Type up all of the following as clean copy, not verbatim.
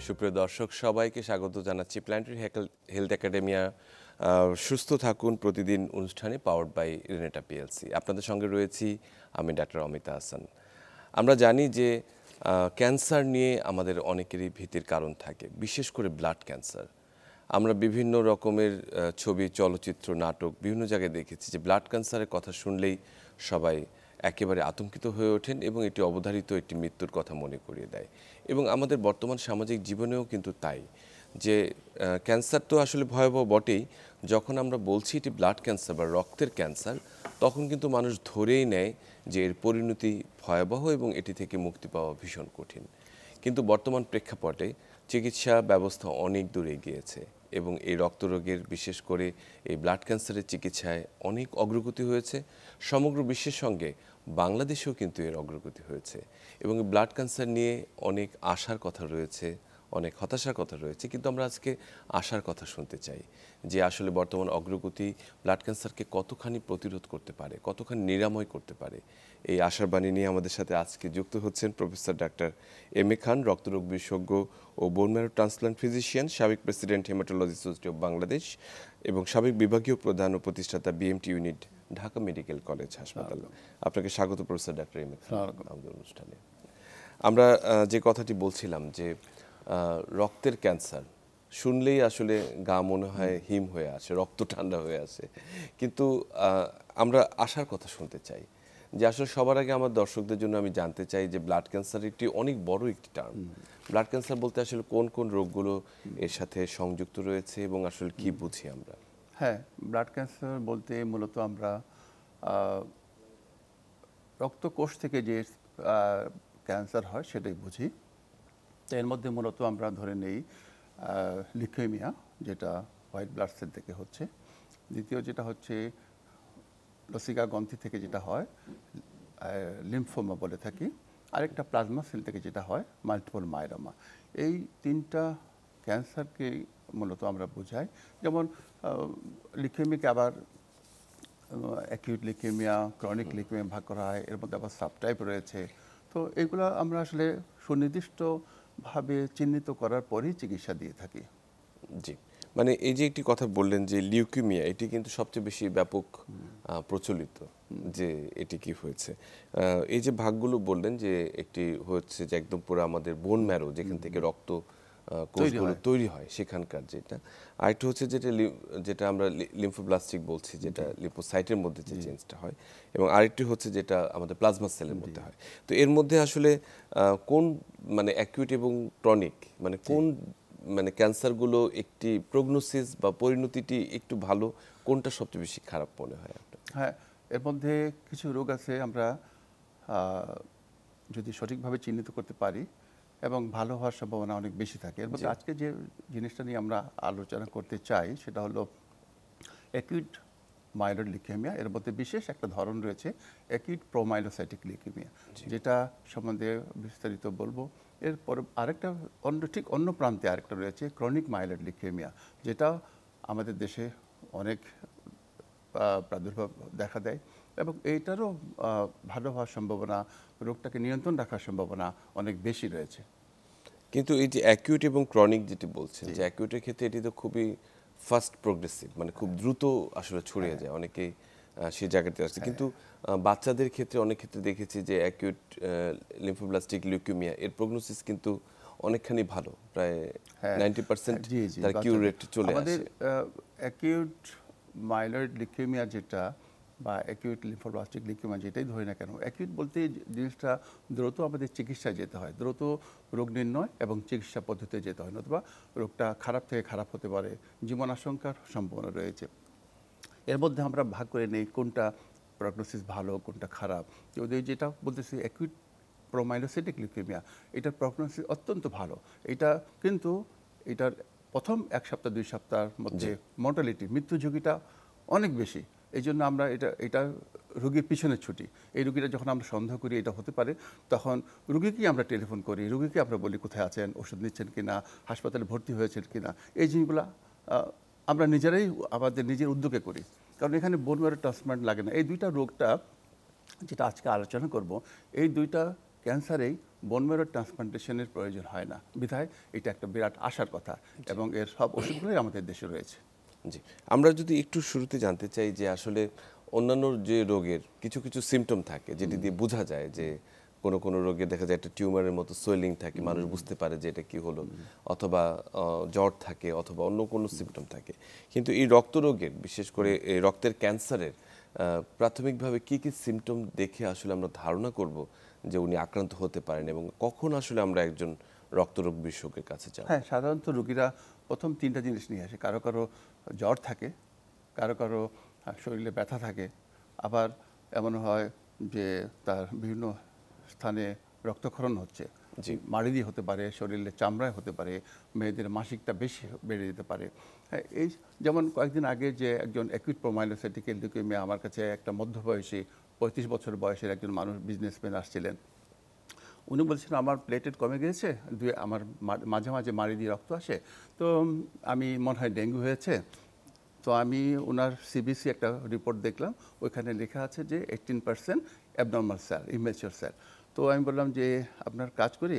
সুপ্রিয় দর্শক সবাইকে স্বাগত জানাচ্ছি প্ল্যানেটারি হেলথ একাডেমিয়া সুস্থ থাকুন প্রতিদিন অনুষ্ঠানে পাওয়ার্ড বাই রেনেটা পিএলসি। আপনাদের সঙ্গে রয়েছি আমি ডাক্তার অমিতা হাসান। আমরা জানি যে ক্যান্সার নিয়ে আমাদের অনেকেরই ভীতির কারণ থাকে, বিশেষ করে ব্লাড ক্যান্সার। আমরা বিভিন্ন রকমের ছবি, চলচ্চিত্র, নাটক বিভিন্ন জায়গায় দেখেছি যে ব্লাড ক্যান্সারের কথা শুনলেই সবাই একেবারে আতঙ্কিত হয়ে ওঠেন এবং এটি অবধারিত একটি মৃত্যুর কথা মনে করিয়ে দেয়। এবং আমাদের বর্তমান সামাজিক জীবনেও কিন্তু তাই, যে ক্যান্সার তো আসলে ভয়াবহ বটেই। যখন আমরা বলছি এটি ব্লাড ক্যান্সার বা রক্তের ক্যান্সার, তখন কিন্তু মানুষ ধরেই নেয় যে এর পরিণতি ভয়াবহ এবং এটি থেকে মুক্তি পাওয়া ভীষণ কঠিন। কিন্তু বর্তমান প্রেক্ষাপটে চিকিৎসা ব্যবস্থা অনেক দূর এগিয়েছে এবং এই রক্তরোগের, বিশেষ করে এই ব্লাড ক্যান্সারের চিকিৎসায় অনেক অগ্রগতি হয়েছে। সমগ্র বিশ্বের সঙ্গে বাংলাদেশেও কিন্তু এর অগ্রগতি হয়েছে এবং ব্লাড ক্যান্সার নিয়ে অনেক আশার কথা রয়েছে, অনেক হতাশার কথা রয়েছে। কিন্তু আমরা আজকে আশার কথা শুনতে চাই যে আসলে বর্তমান অগ্রগতি ব্লাড ক্যান্সারকে কতখানি প্রতিরোধ করতে পারে, কতখানি নিরাময় করতে পারে। এই আশার বাণী নিয়ে আমাদের সাথে আজকে যুক্ত হচ্ছেন প্রফেসর ডাক্তার এম এ খান, রক্তরোগ বিশেষজ্ঞ ও বোন ম্যারো ট্রান্সপ্লান্ট ফিজিশিয়ান, সাবেক president haematology society of Bangladesh এবং সাবেক বিভাগীয় প্রধান ও প্রতিষ্ঠাতা BMT unit, Dhaka medical college হাসপাতাল। আপনাকে স্বাগত প্রফেসর ডাক্তার এম এ খান আমাদের অনুষ্ঠানে। আমরা যে কথাটি বলছিলাম যে রক্তের ক্যান্সার শুনলেই আসলে গা মনে হয় হিম হয়ে আসে, রক্ত ঠান্ডা হয়ে আসে। কিন্তু আমরা আশার কথা শুনতে চাই যে আসলে সবার আগে আমার দর্শকদের জন্য আমি জানতে চাই যে ব্লাড ক্যান্সার একটি অনেক বড় একটি টার্ম। ব্লাড ক্যান্সার বলতে আসলে কোন কোন রোগগুলো এর সাথে সংযুক্ত রয়েছে এবং আসলে কি বুঝি আমরা? হ্যাঁ, ব্লাড ক্যান্সার বলতে মূলত আমরা রক্তকোষ থেকে যে ক্যান্সার হয় সেটাই বুঝি। তো এর মধ্যে মূলত আমরা ধরে নেই লিউকেমিয়া, যেটা হোয়াইট ব্লাড সেল থেকে হচ্ছে। দ্বিতীয় যেটা হচ্ছে লসিকা গ্রন্থি থেকে যেটা হয় লিম্ফোমা বলে থাকি। আরেকটা প্লাজমা সেল থেকে যেটা হয় মাল্টিপল মাইলোমা। এই তিনটা ক্যান্সারকে মূলত আমরা বোঝাই। যেমন লিউকেমিয়াকে আবার অ্যাকিউট লিউকেমিয়া, ক্রনিক লিউকেমিয়া ভাগ করা হয়। এর মধ্যে আবার সাবটাইপ রয়েছে। তো এগুলো আমরা আসলে সুনির্দিষ্টভাবে চিহ্নিত করার পরেই চিকিৎসা দিয়ে থাকি। জি, মানে এই যে একটি কথা বললেন যে লিউকেমিয়া, এটি কিন্তু সবচেয়ে বেশি ব্যাপক প্রচলিত যে এটি কি হয়েছে। এই যে ভাগগুলো বললেন যে একটি হচ্ছে যে একদম পুরো আমাদের বোন ম্যারো, যেখান থেকে রক্ত কোষগুলো তৈরি হয় সেখানকার যেটা। আরেকটা হচ্ছে যেটা আমরা লিম্ফোব্লাস্টিক বলছি, যেটা লিম্ফোসাইটের মধ্যে যে চেঞ্জটা হয়, এবং আরেকটি হচ্ছে যেটা আমাদের প্লাজমা সেলের মধ্যে হয়। তো এর মধ্যে আসলে কোন মানে অ্যাকিউট এবং ক্রনিক মানে কোন মানে ক্যান্সারগুলো একটি প্রগনোসিস বা পরিণতিটি একটু ভালো, কোনটা সবচেয়ে বেশি খারাপ মনে হয় আপনার? হ্যাঁ, এর মধ্যে কিছু রোগ আছে আমরা যদি সঠিকভাবে চিহ্নিত করতে পারি এবং ভালো হওয়ার সম্ভাবনা অনেক বেশি থাকে। এর মধ্যে আজকে যে জিনিসটা নিয়ে আমরা আলোচনা করতে চাই সেটা হলো অ্যাকিউট মাইলয়েড লিউকেমিয়া। এর মধ্যে বিশেষ একটা ধরন রয়েছে অ্যাকিউট প্রোমাইলোসাইটিক লিউকেমিয়া, যেটা সম্বন্ধে বিস্তারিত বলবো। এরপর আরেকটা ঠিক অন্য প্রান্তে আরেকটা রয়েছে ক্রনিক মাইলয়েড লিউকেমিয়া, যেটা আমাদের দেশে অনেক প্রাদুর্ভাব দেখা দেয় এবং এইটারও ভালো হওয়ার সম্ভাবনা, রোগটাকে নিয়ন্ত্রণ রাখার সম্ভাবনা অনেক বেশি রয়েছে। কিন্তু এই যে অ্যাকিউট এবং ক্রনিক যেটি বলছেন, যে অ্যাকিউটের ক্ষেত্রে এটি তো খুবই ফাস্ট প্রোগ্রেসিভ, মানে খুব দ্রুত আসলে ছড়িয়ে যায়, অনেকেই সেই জায়গাতে আসছে। কিন্তু বাচ্চাদের ক্ষেত্রে অনেক ক্ষেত্রে দেখেছি যে অ্যাকিউট লিম্ফোব্লাস্টিক লিউকেমিয়া এর প্রগনোসিস কিন্তু অনেকখানি ভালো, প্রায় 90% তার কিউর রেট চলে আসে। আমাদের অ্যাকিউট মাইলয়েড লিউকেমিয়া যেটা বা অ্যাকিউট লিম্ফোব্লাস্টিক লিউকেমিয়া যেটাই ধরি না কেন, অ্যাকিউট বলতে জিনিসটা দ্রুত আমাদের চিকিৎসায় যেতে হয়, দ্রুত রোগ নির্ণয় এবং চিকিৎসা পদ্ধতিতে যেতে হয়, নতুবা রোগটা খারাপ থেকে খারাপ হতে পারে, জীবন আশঙ্কার সম্ভাবনা রয়েছে। এর মধ্যে আমরা ভাগ করে নেই কোনটা প্রগনোসিস ভালো, কোনটা খারাপ। যেটা বলতেছি অ্যাকিউট প্রোমাইলোসাইটিক লিউকেমিয়া, এটার প্রগনোসিস অত্যন্ত ভালো। এটা কিন্তু এটার প্রথম 1 সপ্তাহ 2 সপ্তাহের মধ্যে মর্টালিটি, মৃত্যু ঝুঁকিটা অনেক বেশি। এই জন্য আমরা এটা রোগীর পিছনে ছুটি। এই রোগীটা যখন আমরা সন্দেহ করি এটা হতে পারে, তখন রোগীকেই আমরা টেলিফোন করি, রোগীকে আমরা বলি কোথায় আছেন, ওষুধ নিচ্ছেন কিনা, হাসপাতালে ভর্তি হয়েছেন কিনা। এই জিনিসগুলো আমরা নিজেরাই আমাদের নিজের উদ্যোগে করি, কারণ এখানে বোন ম্যারো ট্রান্সপ্লান্ট লাগে না। এই দুইটা রোগটা যেটা আজকে আলোচনা করব, এই দুইটা ক্যান্সারেই বোন ম্যারো ট্রান্সপ্লান্টেশনের প্রয়োজন হয় না, বিধায় এটা একটা বিরাট আশার কথা, এবং এর সব ওষুধগুলোই আমাদের দেশে রয়েছে। জি, আমরা যদি একটু শুরুতে জানতে চাই যে আসলে অন্যান্য যে রোগের কিছু কিছু সিমটম থাকে যেটি দিয়ে বোঝা যায় যে কোনো কোনো রোগে দেখা যায় একটা টিউমারের মতো সোয়েলিং থাকে, মানুষ বুঝতে পারে যে এটা কি হলো, অথবা জ্বর থাকে, অথবা অন্য কোনো সিমটম থাকে। কিন্তু এই রক্ত রোগের, বিশেষ করে এই রক্তের ক্যান্সারের প্রাথমিকভাবে কি কি সিমটম দেখে আসলে আমরা ধারণা করব যে উনি আক্রান্ত হতে পারেন, এবং কখন আসলে আমরা একজন রক্তরোগ বিশেষজ্ঞের কাছে যাব? হ্যাঁ, সাধারণত রোগীরা প্রথম 3টা জিনিস নিয়ে আসে। কারো কারো জ্বর থাকে, কারো কারো শরীরে ব্যথা থাকে, আবার এমন হয় যে তার বিভিন্ন স্থানে রক্তক্ষরণ হচ্ছে। জি। মাড়ি দিয়ে হতে পারে, শরীরের চামড়ায় হতে পারে, মেয়েদের মাসিকটা বেশি বেড়ে যেতে পারে। হ্যাঁ, এই যেমন কয়েকদিন আগে যে একজন অ্যাকিউট প্রোমাইলোসাইটিক লিউকেমিয়া, আমার কাছে একটা মধ্যবয়সী 35 বছর বয়সের একজন মানুষ, বিজনেসম্যান আসছিলেন। উনি বলছিলেন আমার প্লেটেড কমে গিয়েছে, আমার মাঝে মাঝে মাড়ি দিয়ে রক্ত আসে, তো আমি মনে হয় ডেঙ্গু হয়েছে। তো আমি ওনার সিবিসি একটা রিপোর্ট দেখলাম, ওইখানে লেখা আছে যে 18% অ্যাবনর্মাল সেল, ইমেচিওর সেল। তো আমি বললাম যে আপনার কাজ করি,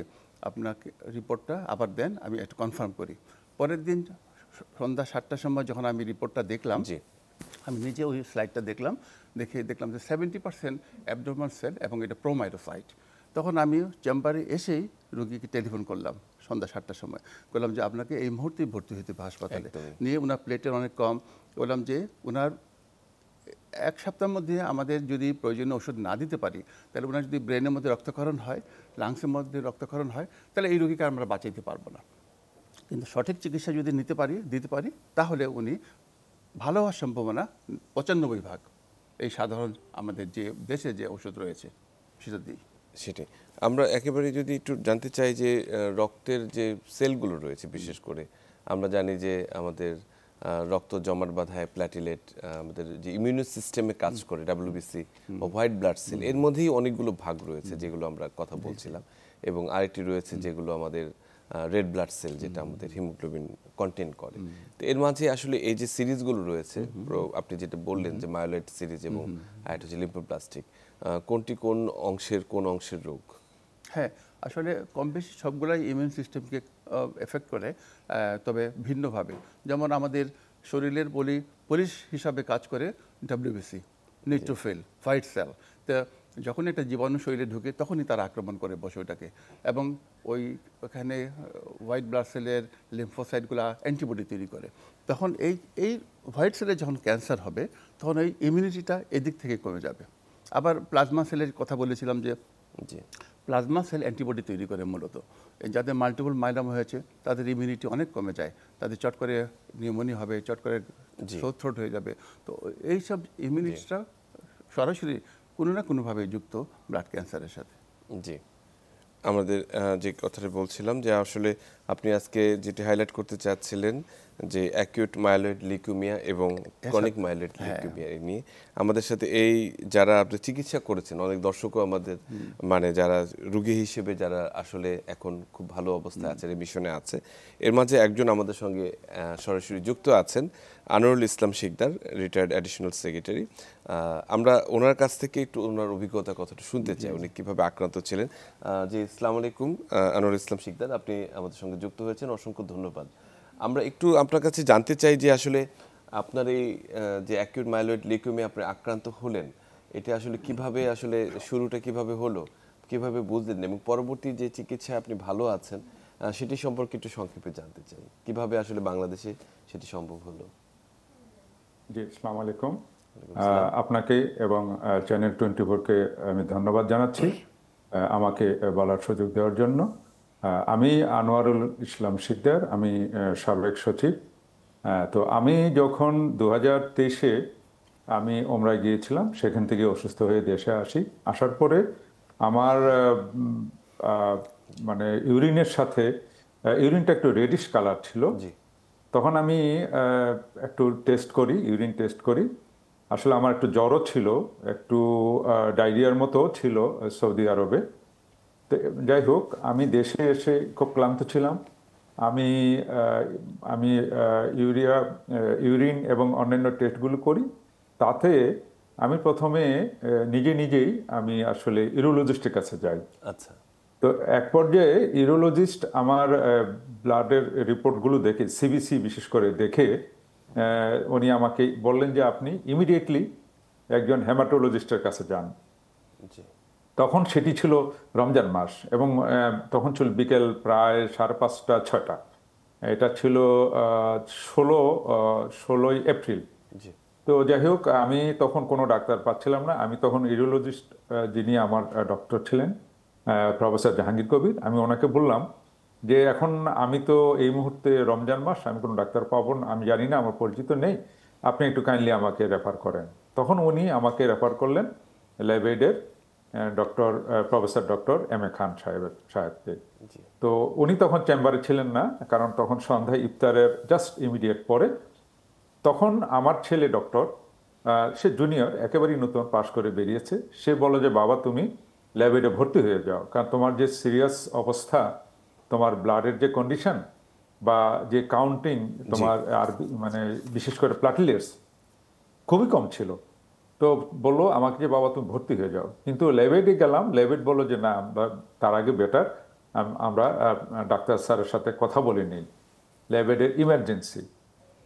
আপনাকে রিপোর্টটা আবার দেন, আমি একটু কনফার্ম করি। পরের দিন সন্ধ্যা 7টার সময় যখন আমি রিপোর্টটা দেখলাম, জি। আমি নিজে ওই স্লাইডটা দেখলাম, দেখলাম যে 70% অ্যাবনর্মাল সেল, এবং এটা প্রোমাইটোসাইট। তখন আমি চেম্বারে এসেই রোগীকে টেলিফোন করলাম সন্ধ্যা 7টার সময়, বললাম যে আপনাকে এই মুহূর্তেই ভর্তি হতে হবে হাসপাতালে। একদমই। নিয়ে ওনার প্লেটের অনেক কম, বললাম যে ওনার 1 সপ্তাহের মধ্যে আমাদের যদি প্রয়োজনীয় ওষুধ না দিতে পারি, তাহলে ওনার যদি ব্রেনের মধ্যে রক্তক্ষরণ হয়, লাংসের মধ্যে রক্তক্ষরণ হয়, তাহলে এই রোগীকে আমরা বাঁচাইতে পারবো না। কিন্তু সঠিক চিকিৎসা যদি দিতে পারি, তাহলে উনি ভালো হওয়ার সম্ভাবনা 95%। এই সাধারণ আমাদের যে দেশে যে ওষুধ রয়েছে সেটা দিই। সেটাই। আমরা একেবারে যদি একটু জানতে চাই যে রক্তের যে সেলগুলো রয়েছে, বিশেষ করে আমরা জানি যে আমাদের রক্ত জমাট বাঁধায় প্ল্যাটিলেট, আমাদের যে ইমিউনো সিস্টেমে কাজ করে ডাব্লিউবিসি বা হোয়াইট ব্লাড সেল, এর মধ্যেই অনেকগুলো ভাগ রয়েছে যেগুলো আমরা কথা বলছিলাম, এবং আরেকটি রয়েছে যেগুলো আমাদের রেড ব্লাড সেল, যেটা আমাদের হিমোগ্লোবিন কন্টেন করে। তো এর মাঝে আসলে এই যে সিরিজগুলো রয়েছে, আপনি যেটা বললেন যে মায়োলয়েড সিরিজ এবং আরেকটা হচ্ছে লিম্ফোপ্লাস্টিক, কোনটি কোন অংশের রোগ? হ্যাঁ, আসলে কম বেশি সবগুলাই ইমিউন সিস্টেমকে এফেক্ট করে, তবে ভিন্নভাবে। যেমন আমাদের শরীরের পুলিশ হিসাবে কাজ করে ডাব্লিউবিসি, নিউট্রোফিল, হোয়াইট সেল। তো যখন একটা জীবাণু শরীরে ঢুকে, তখনই তারা আক্রমণ করে বসে ওটাকে, এবং ওখানে হোয়াইট ব্লাড সেলের লিম্ফোসাইটগুলো অ্যান্টিবডি তৈরি করে। তখন এই হোয়াইট সেলের যখন ক্যান্সার হবে, তখন এই ইমিউনিটিটা এদিক থেকে কমে যাবে। আবার প্লাজমা সেলের কথা বলেছিলাম যে জি। প্লাজমা সেল অ্যান্টিবডি তৈরি করে মূলত। যাদের মাল্টিপল মাইলোমা হয়েছে, তাদের ইমিউনিটি অনেক কমে যায়, তাদের চট করে নিউমোনিয়া হবে, চট করে সোর থ্রোট হয়ে যাবে। তো এইসব ইমিউনিটিটা সরাসরি কোনো না কোনোভাবে যুক্ত ব্লাড ক্যান্সারের সাথে। জি, আমাদের যে কথাটা বলছিলাম যে আসলে আপনি আজকে যেটি হাইলাইট করতে চাচ্ছিলেন যে অ্যাকিউট মাইলয়েড লিউকেমিয়া এবং ক্রনিক মাইলয়েড লিউকেমিয়া নিয়ে আমাদের সাথে এই যারা আপনি চিকিৎসা করেছেন, অনেক দর্শকও আমাদের মানে যারা রোগী হিসেবে যারা আসলে এখন খুব ভালো অবস্থায় আছে, রিমিশনে আছে, এর মাঝে একজন আমাদের সঙ্গে সরাসরি যুক্ত আছেন, Anwarul Islam Sikdar, retired additional secretary. আমরা ওনার কাছ থেকে একটু ওনার অভিজ্ঞতার কথাটা শুনতে চাই, উনি কীভাবে আক্রান্ত ছিলেন। জি, আসসালামু আলাইকুম আনোয়ারুল ইসলাম শিকদার, আপনি আমাদের সঙ্গে যুক্ত হয়েছেন, অসংখ্য ধন্যবাদ। আমরা একটু আপনার কাছে জানতে চাই যে আসলে আপনার এই যে অ্যাকিউট মাইলয়েড লিউকেমিয়া আপনি আক্রান্ত হলেন, এটা আসলে কিভাবে, আসলে শুরুটা কিভাবে হলো, কিভাবে বুঝলেন, এবং পরবর্তী যে চিকিৎসায় আপনি ভালো আছেন সেটি সম্পর্কে একটু সংক্ষেপে জানতে চাই, কিভাবে আসলে বাংলাদেশে সেটি সম্ভব হলো। জি, আসসালামু আলাইকুম। আপনাকে এবং চ্যানেল 24-কে আমি ধন্যবাদ জানাচ্ছি আমাকে বলার সুযোগ দেওয়ার জন্য। আমি আনোয়ারুল ইসলাম শিকদার, আমি সাবেক সচিব। তো আমি যখন 2023-এ আমি ওমরায় গিয়েছিলাম, সেখান থেকে অসুস্থ হয়ে দেশে আসার পরে আমার মানে ইউরিনের সাথে ইউরিনটা একটু রেডিশ কালার ছিল। তখন আমি একটু ইউরিন টেস্ট করি। আসলে আমার একটু জ্বরও ছিল, একটু ডায়রিয়ার মতো ছিল সৌদি আরবে। তো যাই হোক, আমি দেশে এসে খুব ক্লান্ত ছিলাম। আমি আমি ইউরিন এবং অন্যান্য টেস্টগুলো করি। তাতে আমি প্রথমে নিজেই আমি আসলে ইউরোলজিস্টের কাছে যাই। আচ্ছা। তো এক পর্যায়ে ইউরোলজিস্ট আমার ব্লাডের রিপোর্টগুলো দেখে, সিবিসি বিশেষ করে দেখে উনি আমাকে বললেন যে আপনি ইমিডিয়েটলি একজন হেমাটোলজিস্টের কাছে যান। জি তখন সেটি ছিল রমজান মাস এবং তখন ছিল বিকেল প্রায় 5:30 6টা। এটা ছিল 16ই এপ্রিল। জি তো যাই হোক, আমি তখন কোনো ডাক্তার পাচ্ছিলাম না। আমি তখন ইউরোলজিস্ট যিনি আমার ডক্টর ছিলেন, প্রফেসর জাহাঙ্গীর কবির, আমি ওনাকে বললাম যে এখন আমি তো এই মুহূর্তে রমজান মাস, আমি কোনো ডাক্তার পাবো না, আমি জানি না, আমার পরিচিত নেই, আপনি একটু কাইন্ডলি আমাকে রেফার করেন। তখন উনি আমাকে রেফার করলেন ল্যাবএইডের প্রফেসর ডক্টর এম এ খান সাহেবকে। জি তো উনি তখন চেম্বারে ছিলেন না, কারণ তখন সন্ধ্যায় ইফতারের জাস্ট ইমিডিয়েট পরে। তখন আমার ছেলে ডক্টর, সে জুনিয়র, একেবারেই নতুন পাশ করে বেরিয়েছে, সে বলল যে বাবা তুমি ল্যাবএইডে ভর্তি হয়ে যাও, কারণ তোমার যে সিরিয়াস অবস্থা, তোমার ব্লাডের যে কন্ডিশন বা যে কাউন্টিং তোমার, আর মানে বিশেষ করে প্লাটিলেটস খুবই কম ছিল। তো বললো আমাকে যে বাবা তুমি ভর্তি হয়ে যাও। কিন্তু ল্যাবএইডে গেলাম, ল্যাবএইড বললো যে না, তার আগে বেটার আমরা ডাক্তার স্যারের সাথে কথা বলে নিই, ল্যাবএইডের ইমার্জেন্সি।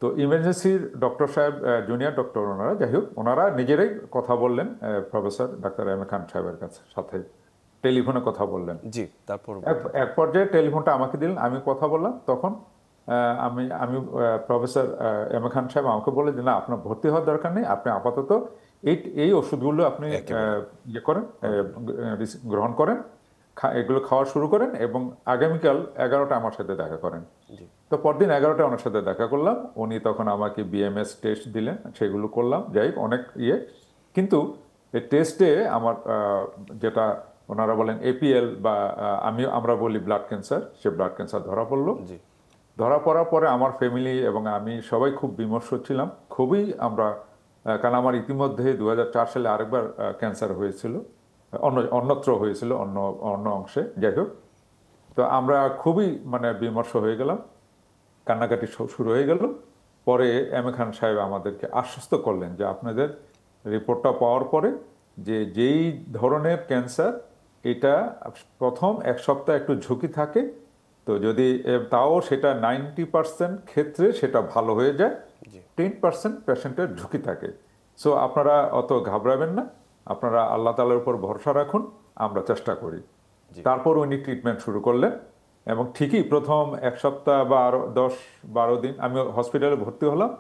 তো ইমার্জেন্সির ডক্টর সাহেব, জুনিয়র ডক্টর ওনারা, যাই হোক, ওনারা নিজেরাই কথা বললেন প্রফেসর ডাক্তার এম এ খান সাহেবের কাছে, সাথে টেলিফোনে কথা বললেন। জি তারপর এক পর্যায়ে টেলিফোনটা আমাকে দিলেন, আমি কথা বললাম। তখন আমি আমি প্রফেসর এম এ খান সাহেব আমাকে বলে যে না, আপনার ভর্তি হওয়ার দরকার নেই, আপনি আপাতত এই এই ওষুধগুলো আপনি ইয়ে করেন, গ্রহণ করেন, এগুলো খাওয়া শুরু করেন এবং আগামীকাল 11টা আমার সাথে দেখা করেন। তো পরদিন 11টা ওনার সাথে দেখা করলাম। উনি তখন আমাকে বিএমএস টেস্ট দিলেন, সেগুলো করলাম, যাই হোক, অনেক ইয়ে। কিন্তু এই টেস্টে আমার যেটা ওনারা বলেন এপিএল বা আমরা বলি ব্লাড ক্যান্সার, সে ব্লাড ক্যান্সার ধরা পড়লো। জি ধরা পড়ার পরে আমার ফ্যামিলি এবং আমি সবাই খুব বিমর্ষ ছিলাম, খুবই আমরা, কারণ আমার ইতিমধ্যে 2004 সালে আরেকবার ক্যান্সার হয়েছিল, অন্যত্র হয়েছিল, অন্য অন্য অংশে, যাই হোক। তো আমরা খুবই মানে বিমর্ষ হয়ে গেলাম, কান্নাকাটি শুরু হয়ে গেল। পরে এম এ খান সাহেব আমাদেরকে আশ্বস্ত করলেন যে আপনাদের রিপোর্টটা পাওয়ার পরে যে যেই ধরনের ক্যান্সার, এটা প্রথম 1 সপ্তাহ একটু ঝুঁকি থাকে, তো যদি তাও সেটা 90% ক্ষেত্রে সেটা ভালো হয়ে যায়, 10% পেশেন্টের ঝুঁকি থাকে। সো আপনারা অত ঘাবড়াবেন না, আপনারা আল্লাহ তাআলার উপর ভরসা রাখুন, আমরা চেষ্টা করি। তারপর উনি ট্রিটমেন্ট শুরু করলেন এবং ঠিকই প্রথম 1 সপ্তাহ বা আরো 10-12 দিন আমি হসপিটালে ভর্তি হলাম।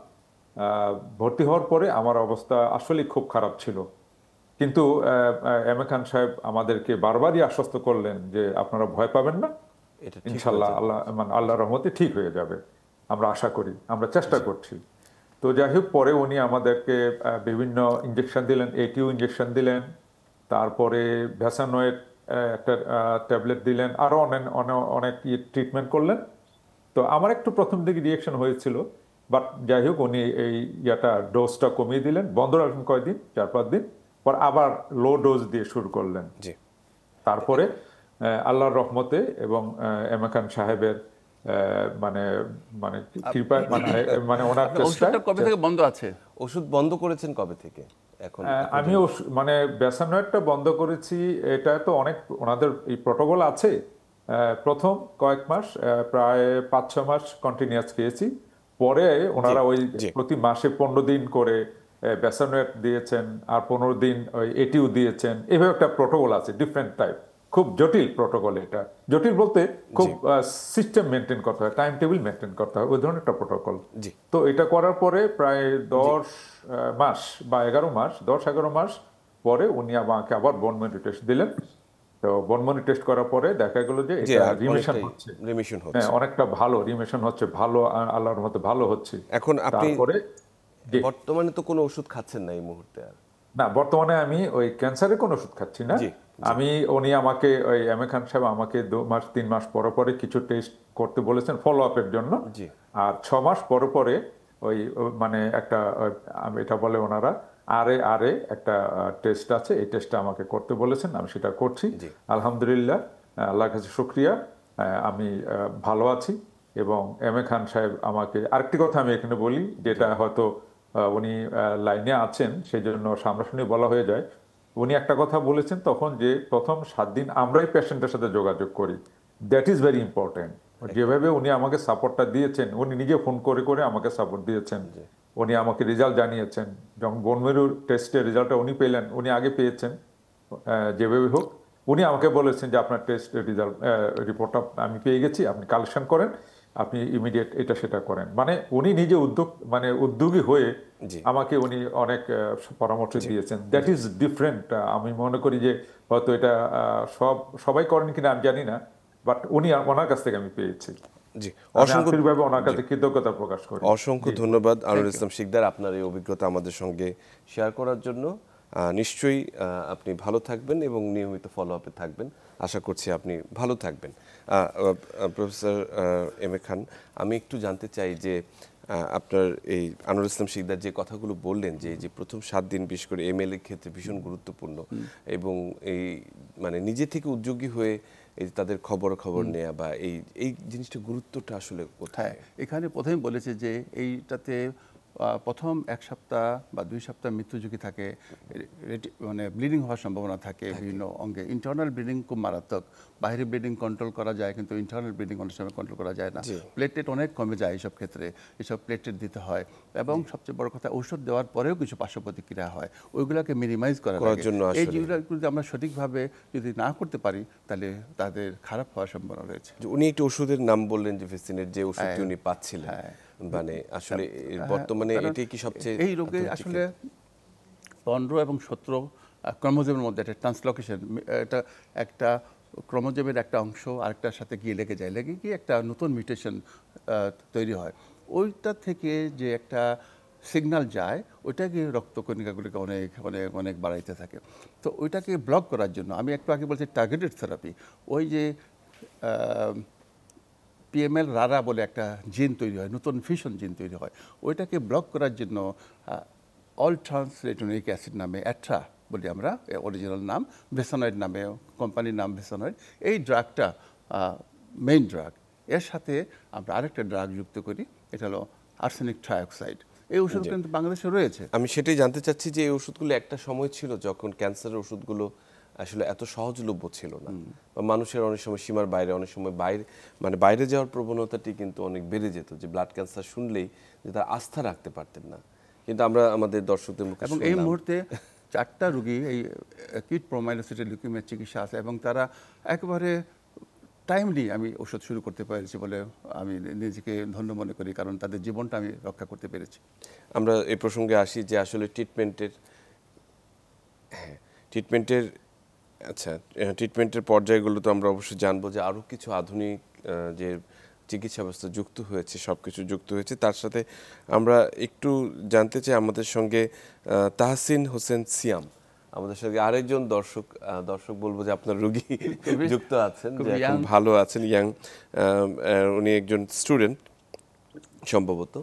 ভর্তি হওয়ার পরে আমার অবস্থা আসলে খুব খারাপ ছিল, কিন্তু এম এ খান সাহেব আমাদেরকে বারবারই আশ্বস্ত করলেন যে আপনারা ভয় পাবেন না, এটা ইনশাল্লাহ আল্লাহর রহমতে ঠিক হয়ে যাবে, আমরা আশা করি, আমরা চেষ্টা করছি। তো যাই হোক, পরে উনি আমাদেরকে বিভিন্ন ইঞ্জেকশন দিলেন, এটিউ ইঞ্জেকশন দিলেন, তারপরে ভ্যাসানোয়েট একটা ট্যাবলেট দিলেন, আরো অনেক অনেক ট্রিটমেন্ট করলেন। তো আমার একটু প্রথম দিকে রিয়েকশন হয়েছিল, বাট যাই হোক, উনি এই ডোজটা কমিয়ে দিলেন, বন্ধ রাখলেন কয়েকদিন, 4-5 দিন পর আবার লো ডোজ দিয়ে শুরু করলেন। জি তারপরে আল্লাহর রহমতে এবং এম এ খান সাহেবের মানে মানে কৃপা, মানে ওনার ওষুধটা কবে থেকে বন্ধ আছে? ওষুধ বন্ধ করেছেন কবে থেকে এখন? আমি মানে বেসানোয়েটটা বন্ধ করেছি, এটা তো অনেক ওনাদের এই প্রটোকল আছে। প্রথম কয়েক মাস, প্রায় 5-6 মাস কন্টিনিউয়াস খেয়েছি। পরে ওনারা ওই প্রতি মাসে 15 দিন করে বেসানোয়েট দিয়েছেন, আর 15 দিন ওই এটিউ দিয়েছেন, এভাবে একটা প্রটোকল আছে, ডিফারেন্ট টাইপ, খুব জটিল প্রটোকল। এটা জটিল বলতে খুব সিস্টেম মেনটেন করতে হয়, টাইম টেবিল মেনটেন করতে হয়, ওই ধরনের একটা প্রটোকল। তো এটা করার পরে প্রায় 10 মাস বা 11 মাস, 10-11 মাস পরে উনি আমাকে আবার বোন ম্যারো টেস্ট দিলেন। তো বোন ম্যারো টেস্ট করার পরে দেখা গেল যে এটা রিমিশন হচ্ছে, হ্যাঁ, অনেকটা ভালো রিমিশন হচ্ছে, ভালো, আল্লাহর মতে ভালো হচ্ছে। এখন আপনি তারপরে বর্তমানে তো কোনো ওষুধ খাচ্ছেন না এই মুহূর্তে? আর না, বর্তমানে আমি ওই ক্যান্সারের কোনো ওষুধ খাচ্ছি না। উনি আমাকে, ওই এম এ খান সাহেব আমাকে 2-3 মাস পরে পরে কিছু টেস্ট করতে বলেছেন ফলো আপের জন্য, আর 6 মাস পরে পরে ওই মানে একটা, এটা বলে ওনারা আরে একটা টেস্ট আছে, এই টেস্টটা আমাকে করতে বলেছেন, আমি সেটা করছি। আলহামদুলিল্লাহ, আল্লাহর কাছে শুকরিয়া, আমি ভালো আছি। এবং এম এ খান সাহেব আমাকে আরেকটি কথা আমি এখানে বলি, যেটা হয়তো উনি লাইনে আছেন সেই জন্য সামনাসামনি বলা হয়ে যায়, উনি একটা কথা বলেছেন তখন যে প্রথম 7 দিন আমরাই পেশেন্টের সাথে যোগাযোগ করি, দ্যাট ইজ ভেরি ইম্পর্টেন্ট। যেভাবে উনি আমাকে সাপোর্টটা দিয়েছেন, উনি নিজে ফোন করে করে আমাকে সাপোর্ট দিয়েছেন, উনি আমাকে রেজাল্ট জানিয়েছেন। যখন বোনমেরুর টেস্টের রেজাল্টটা উনি পেলেন, উনি আগে পেয়েছেন যেভাবে হোক, উনি আমাকে বলেছেন যে আপনার টেস্ট রেজাল্ট রিপোর্টটা আমি পেয়ে গেছি, আপনি কালেকশন করেন, আপনি ইমিডিয়েট এটা সেটা করেন। মানে উনি নিজে উদ্যোগী হয়ে জি আমাকে উনি অনেক পরামর্শ দিয়েছেন। That is different. আমি মনে করি যে হয়তো এটা সবাই করেন কিনা আমি জানি না, বাট ওনার কাছ থেকে আমি পেয়েছি। জি আমি অসংখ্য আন্তরিকভাবে ওনার কাছে কৃতজ্ঞতা প্রকাশ করি। অসংখ্য ধন্যবাদ আনোয়ার ইসলাম শিকদার আপনার এই অভিজ্ঞতা আমাদের সঙ্গে শেয়ার করার জন্য। নিশ্চয়ই আপনি ভালো থাকবেন এবং নিয়মিত ফলো আপে থাকবেন, আশা করছি আপনি ভালো থাকবেন। প্রফেসর এম এ খান, আমি একটু জানতে চাই যে আপনার এই আনোয়ার ইসলাম শিকদার যে কথাগুলো বললেন যে এই যে প্রথম 7 দিন বিশেষ করে এমএল এর ক্ষেত্রে ভীষণ গুরুত্বপূর্ণ এবং এই মানে নিজে থেকে উদ্যোগী হয়ে এই যে তাদের খবর নেওয়া বা এই জিনিসটা গুরুত্বটা আসলে কোথায়? এখানে প্রথমে বলেছে যে এইটাতে প্রথম 1 সপ্তাহ বা 2 সপ্তাহ মৃত্যু ঝুঁকি থাকে, মানে ব্লিডিং হওয়ার সম্ভাবনা থাকে বিভিন্ন অঙ্গে। ইন্টারনাল ব্লিডিং খুব মারাত্মক, বাইরে ব্লিডিং কন্ট্রোল করা যায় কিন্তু ইন্টারনাল ব্লিডিং অনেক সময় কন্ট্রোল করা যায় না। প্লেটলেট অনেক কমে যায় এইসব ক্ষেত্রে, এসব প্লেটলেট দিতে হয়। এবং সবচেয়ে বড় কথা, ঔষধ দেওয়ার পরেও কিছু পার্শ্ব প্রতিক্রিয়া হয়, ওইগুলোকে মিনিমাইজ করার জন্য এই যেগুলো যদি আমরা সঠিকভাবে যদি না করতে পারি তাহলে তাদের খারাপ হওয়ার সম্ভাবনা রয়েছে। উনি একটু ওষুধের নাম বললেন যে ভেসিনের যে ওষুধটি উনি পাচ্ছিলেন, মানে আসলে বর্তমানে এটাই কি সবচেয়ে এই রোগে আসলে 15 এবং 17 ক্রোমোজোমের মধ্যে একটা ট্রান্সলোকেশন, এটা একটা ক্রোমোজোমের একটা অংশ আরেকটার সাথে গিয়ে লেগে যায়, লেগে গিয়ে একটা নতুন মিউটেশন তৈরি হয়। ওইটা থেকে যে একটা সিগন্যাল যায়, ওইটাকে রক্তকণিকাগুলিকে অনেক অনেক অনেক বাড়াইতে থাকে। তো ওইটাকে ব্লক করার জন্য আমি একটু আগে বলছি টার্গেটেড থেরাপি, ওই যে পিএমএল রারা বলে একটা জিন তৈরি হয়, নতুন ফিউশন জিন তৈরি হয়, ওইটাকে ব্লক করার জন্য অল ট্রান্স রেটিনোইক অ্যাসিড নামে, অ্যাট্রা বলি আমরা, অরিজিনাল নাম ভেসানয়েড নামে, কোম্পানির নাম ভেসানয়েড। এই ড্রাগটা মেইন ড্রাগ, এর সাথে আমরা আরেকটা ড্রাগ যুক্ত করি, এটা হলো আর্সেনিক ট্রাইঅক্সাইড। এই ওষুধ কিন্তু বাংলাদেশে রয়েছে। আমি সেটাই জানতে চাচ্ছি যে এই ওষুধগুলো একটা সময় ছিল যখন ক্যান্সারের ওষুধগুলো আসলে এত সহজলভ্য ছিল না, বা মানুষের অনেক সময় সীমার বাইরে, অনেক সময় বাইরে যাওয়ার প্রবণতাটি কিন্তু অনেক বেড়ে যেত, যে ব্লাড ক্যান্সার শুনলেই যে তার আস্থা রাখতে পারতেন না। কিন্তু আমরা আমাদের দর্শকদের মুখে এবং এই মুহূর্তে 4টা রোগী এই অ্যাকিউট প্রোমাইলোসাইটের লিউকেমিয়ার চিকিৎসা আছে এবং তারা একেবারে টাইমলি আমি ওষুধ শুরু করতে পেরেছি বলে আমি নিজেকে ধন্য মনে করি, কারণ তাদের জীবনটা আমি রক্ষা করতে পেরেছি। আমরা এই প্রসঙ্গে আসি যে আসলে ট্রিটমেন্টের পর্যায়গুলো তো আমরা অবশ্যই জানবো, যে আরও কিছু আধুনিক যে চিকিৎসা ব্যবস্থা যুক্ত হয়েছে, সব কিছু যুক্ত হয়েছে। তার সাথে আমরা একটু জানতে চাই, আমাদের সঙ্গে তাহসিন হোসেন সিয়াম, আমাদের সঙ্গে আরেকজন দর্শক বলবো যে আপনার রোগী যুক্ত আছেন, যে এখন ভালো আছেন, ইয়াং, উনি একজন স্টুডেন্ট সম্ভবত।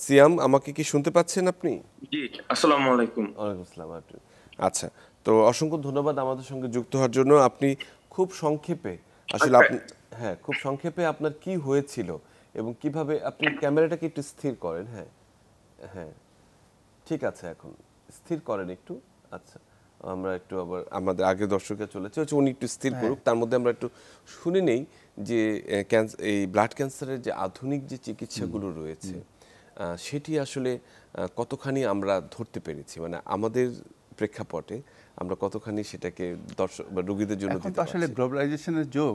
সিয়াম, আমাকে কি শুনতে পাচ্ছেন আপনি? জি, আসসালামু আলাইকুম। ওয়ালাইকুম আসসালাম। আচ্ছা, তো অসংখ্য ধন্যবাদ আমাদের সঙ্গে যুক্ত হওয়ার জন্য। আপনি খুব সংক্ষেপে আসলে খুব সংক্ষেপে আপনার কি হয়েছিল এবং কিভাবে, আপনি ক্যামেরাটাকে একটু স্থির করেন। হ্যাঁ ঠিক আছে, এখন স্থির করেন একটু। আচ্ছা, আমরা একটু আবার আমাদের আগে দর্শকে চলেছে, উনি একটু স্থির করুক, তার মধ্যে আমরা একটু শুনে নেই যে এই ব্লাড ক্যান্সারের যে আধুনিক যে চিকিৎসাগুলো রয়েছে সেটি আসলে কতখানি আমরা ধরতে পেরেছি, মানে আমাদের প্রেক্ষাপটে আমরা কতখানি সেটাকে দর্শক বা রোগীদের জন্য দিতে পারছি। আসলে গ্লোবালাইজেশনের যুগ,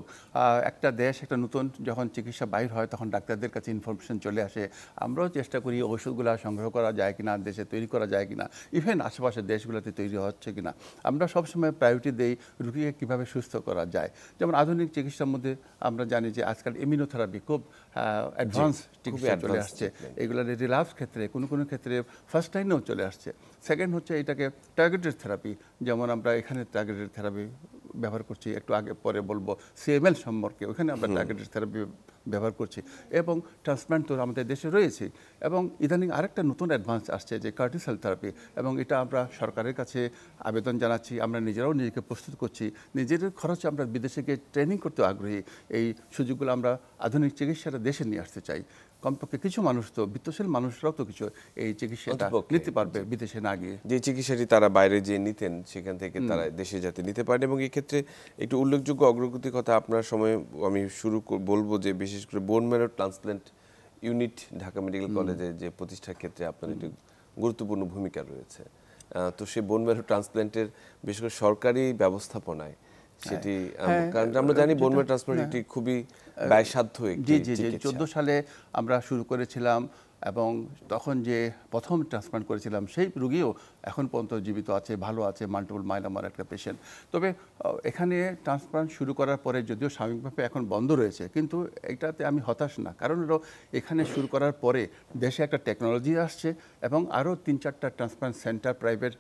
একটা দেশ একটা নতুন যখন চিকিৎসা বাইর হয় তখন ডাক্তারদের কাছে ইনফরমেশন চলে আসে। আমরাও চেষ্টা করি ওষুধগুলো সংগ্রহ করা যায় কিনা, দেশে তৈরি করা যায় কিনা, ইভেন আশেপাশের দেশগুলোতে তৈরি হচ্ছে কিনা। আমরা সবসময় প্রায়োরিটি দেই রোগীকে কীভাবে সুস্থ করা যায়। যেমন আধুনিক চিকিৎসার মধ্যে আমরা জানি যে আজকাল ইমিউনোথেরাপি খুব অ্যাডভান্স চিকিৎসা চলে আসছে। এগুলোর রিলাপস ক্ষেত্রে কোনো ক্ষেত্রে ফার্স্ট লাইনেও চলে আসছে। সেকেন্ড হচ্ছে এটাকে টার্গেটেড থেরাপি, যেমন আমরা এখানে টার্গেটেড থেরাপি ব্যবহার করছি, একটু আগে পরে বলবো সিএমএল সম্পর্কে, ওখানে আমরা টার্গেটেড থেরাপি ব্যবহার করছি। এবং ট্রান্সপ্লান্ট তো আমাদের দেশে রয়েছে, এবং ইদানিং আরেকটা নতুন অ্যাডভান্স আসছে যে কার্টিসেল থেরাপি, এবং এটা আমরা সরকারের কাছে আবেদন জানাচ্ছি, আমরা নিজেরাও নিজেকে প্রস্তুত করছি, নিজেদের খরচে আমরা বিদেশে গিয়ে ট্রেনিং করতে আগ্রহী। এই সুযোগগুলো আমরা আধুনিক চিকিৎসাটা দেশে নিয়ে আসতে চাই। কমপক্ষে কিছু মানুষ তো বিত্তশীল মানুষরাও তো কিছু এই চিকিৎসাটা অন্ততপক্ষে, নিতে পারবে বিদেশে না গিয়ে। যে চিকিৎসাটি তারা বাইরে যেয়ে নিতেন সেখান থেকে তারা দেশে যাতে নিতে পারেন। এবং এই ক্ষেত্রে একটু উল্লেখযোগ্য অগ্রগতির কথা আপনার সময় আমি বলবো যে বিশেষ করে bone marrow transplant unit Dhaka medical কলেজে যে প্রতিষ্ঠার ক্ষেত্রে আপনার একটি গুরুত্বপূর্ণ ভূমিকা রয়েছে। তো সেই বোন ম্যারো ট্রান্সপ্ল্যান্টের বিশেষ করে সরকারি ব্যবস্থাপনায় সেটি কারণ আমরা জানি বোন ম্যারো ট্রান্সপ্ল্যান্ট একটি খুবই ব্যয়সাধ্য একটি জি জি জি চিকিৎসা। 14 সালে আমরা শুরু করেছিলাম এবং তখন যে প্রথম ট্রান্সপ্লান্ট করেছিলাম সেই রোগীও এখন পর্যন্ত জীবিত আছে, ভালো আছে, মাল্টিপল মাইলোমার একটা পেশেন্ট। তবে এখানে ট্রান্সপ্লান্ট শুরু করার পরে যদিও সাময়িকভাবে এখন বন্ধ রয়েছে, কিন্তু এটাতে আমি হতাশ না। কারণ হলো এখানে শুরু করার পরে দেশে একটা টেকনোলজি আসছে এবং আরও 3-4টা ট্রান্সপ্লান্ট সেন্টার প্রাইভেট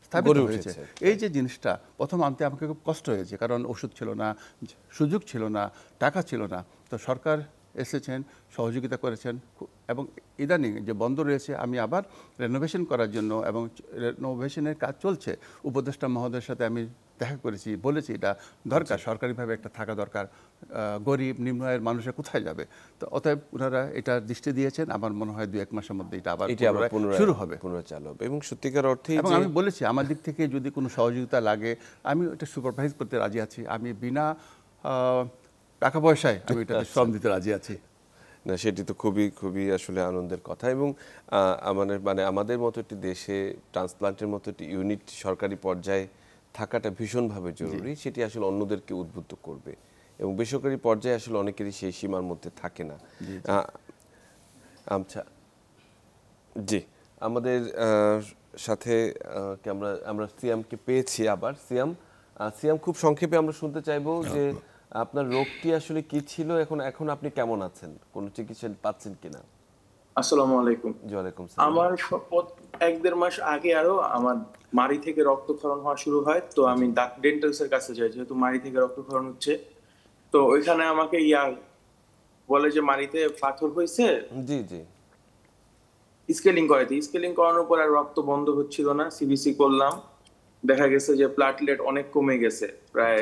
স্থাপিত গড়ে হয়েছে। উঠেছে। এই যে জিনিসটা প্রথম আনতে আমাকে খুব কষ্ট হয়েছে, কারণ ওষুধ ছিল না, সুযোগ ছিল না, টাকা ছিল না। তো সরকার এসেছেন, সহযোগিতা করেছেন এবং ইদানিং যে বন্ধ রয়েছে আমি আবার রেনোভেশন করার জন্য, এবং রেনোভেশনের কাজ চলছে। উপদেষ্টা মহোদয়ের সাথে আমি দেখা করেছি, বলেছি এটা দরকার, সরকারিভাবে একটা থাকা দরকার। গরিব নিম্ন আয়ের মানুষের কোথায় যাবে? তো অতএব ওনারা এটা দৃষ্টি দিয়েছেন। আমার মনে হয় 2-1 মাসের মধ্যে এটা আবার পুনরায় শুরু হবে, পুনরায় চালু হবে। এবং সত্যিকার অর্থে এবং আমি বলেছি আমার দিক থেকে যদি কোনো সহযোগিতা লাগে আমি এটা সুপারভাইজ করতে রাজি আছি। আমি বিনা টাকা পয়সায় আমি এটাতে শ্রম দিতে রাজি আছি। না, সেটি তো খুবই খুবই আসলে আনন্দের কথা। এবং আমাদের মতো একটি দেশে ট্রান্সপ্লান্টের মতো একটি ইউনিট সরকারি পর্যায়ে থাকাটা ভীষণভাবে জরুরি। সেটি আসলে অন্যদেরকে উদ্বুদ্ধ করবে এবং বেসরকারি পর্যায়ে আসলে অনেকেরই সেই সীমার মধ্যে থাকে না। আচ্ছা, জি, আমাদের সাথে আমরা সিয়ামকে পেয়েছি আবার। সিয়াম, খুব সংক্ষেপে আমরা শুনতে চাইবো যে আপনার রোগটি আসলে কি ছিল, এখন আপনি কেমন আছেন, কোনো চিকিৎসা পাচ্ছেন কিনা? আসসালামু আলাইকুম। ওয়ালাইকুম সালাম। আমার 1-1.5 মাস আগে আরো আমার মাড়ি থেকে রক্তক্ষরণ হওয়া শুরু হয়। তো আমি ডেন্টালস এর কাছে যাই, যেহেতু মাড়ি থেকে রক্তক্ষরণ হচ্ছে। তো ওইখানে আমাকে বলে যে মাড়িতে পাথর হয়েছে, জি জি। স্কেলিং করাইতে। স্কেলিং করানোর পর আর রক্ত বন্ধ হচ্ছিল না। সিবিসি করলাম, দেখা গেছে যে প্লাটলেট অনেক কমে গেছে, প্রায়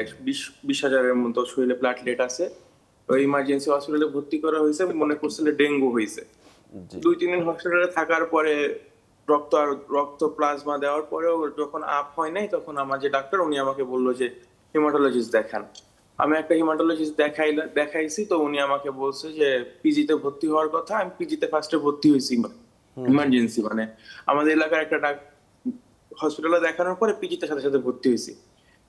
20,000-এর মতো শরীরে প্লাটলেট আছে। ওই ইমার্জেন্সি হসপিটালে ভর্তি করা হয়েছে, মনে করছিল ডেঙ্গু হয়েছে। 2-3 দিন হসপিটালে থাকার পরে রক্ত প্লাজমা দেওয়ার পরেও যখন আপ হয় নাই, তখন আমার যে ডাক্তার উনি আমাকে বললো যে হিমাটোলজিস্ট দেখান। আমি একটা হিমাটোলজিস্ট দেখাইছি। তো উনি আমাকে বলছে যে পিজিতে ভর্তি হওয়ার কথা। আমি পিজিতে ফার্স্টে ভর্তি হয়েছি, ইমার্জেন্সি আমাদের এলাকার একটা হসপিটালে দেখানোর পরে পিজিতে সাথে সাথে ভর্তি হয়েছি।